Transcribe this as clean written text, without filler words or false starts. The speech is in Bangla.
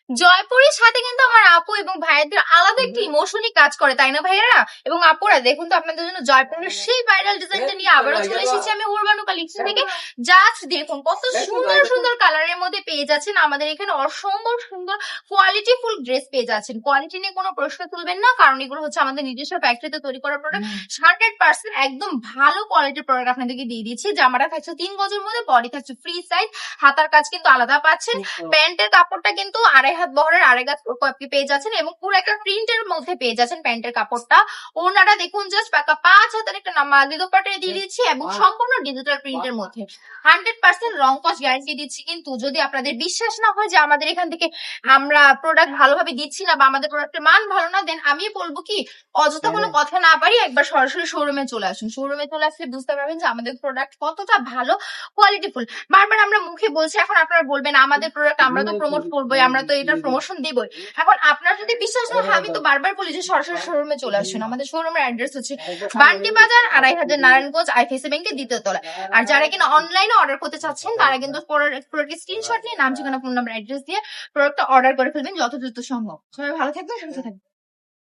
জয়পুরের সাথে কিন্তু আমার আপু এবং ভাইয়াদের আলাদা একটা ইমোশনই কাজ করে, তাই না ভাইয়ারা? এবং আপুরা দেখুন তো, আপনাদের জন্য জয়পুরের সেই ভাইরাল ডিজাইনটা নিয়ে আবারও চলে এসেছি আমি উরবানু কালেকশন থেকে। জাস্ট দেখুন কত সুন্দর সুন্দর কালারের মধ্যে পেয়ে যাচ্ছেন আমাদের এখানে অসম্ভব সুন্দর কোয়ালিটি ফুল ড্রেস পেয়ে যাচ্ছেন। কোয়ালিটি নিয়ে কোনো প্রশ্ন তুলবেন না, কারণ এগুলো হচ্ছে আমাদের নিজস্ব ফ্যাক্টরিতে তৈরি করা প্রোডাক্ট। 100% একদম ভালো কোয়ালিটির প্রোডাক্ট আপনাদেরকে দিয়ে দিচ্ছি। জামাটা থাকছে 3 গজের মধ্যে, বডি থাকছে ফ্রি সাইজ, হাতার কাজ কিন্তু আলাদা পাচ্ছেন। প্যান্টের কাপড়টা কিন্তু 2.5 হাত বহরের 2.5 হাত পেয়ে যাচ্ছেন এবং পুরো একটা প্রিন্টের মধ্যে পেয়ে যাচ্ছেন প্যান্টের কাপড়টা। ওনারা দেখুন জাস্ট পাকা 5 হাতের একটা নামাজি দোপাট্টা দিয়ে দিচ্ছি এবং সম্পূর্ণ ডিজিটাল প্রিন্টের মধ্যে 100% রং কস গ্যারান্টি দিচ্ছি। কিন্তু যদি আপনাদের বিশ্বাস না হয় যে আমাদের এখান থেকে আমরা প্রোডাক্ট ভালোভাবে দিচ্ছি না বা আমাদের প্রোডাক্টের মান ভালো না, দেন আমি বলবো কি, অযথা কোনো কথা না পারি একবার সরাসরি শোরুমে চলে আসুন। শোরুমে চলে আসলে বুঝতে পারবেন যে আমাদের প্রোডাক্ট কতটা ভালো কোয়ালিটিফুল। বারবার আমরা মুখে বলছি, এখন আপনারা বলবেন আমাদের প্রোডাক্ট আমরা তো প্রমোট করবোই, আমরা তো এটার প্রমোশন দিবই। এখন আপনার যদি বিশ্বাস না হয়, আমি তো বারবার বলি যে সরাসরি শোরুমে চলে আসুন। আমাদের শোরুমের অ্যাড্রেস হচ্ছে বান্টি বাজার 2.5 নারায়ণগঞ্জ আইফিসি ব্যাংকের 2য় তলায়। আর যারা কিনা অনলাইনে অর্ডার করতে চাচ্ছেন তারা কিন্তু প্রোডাক্টের স্ক্রিনশট নিয়ে নাম ঠিকানা ফোন নাম্বার অ্যাড্রেস দিয়ে প্রোডাক্টটা অর্ডার করে ফেলবেন যত দ্রুত সম্ভব। সবাই ভালো থাকবেন, সুস্থ থাকবেন।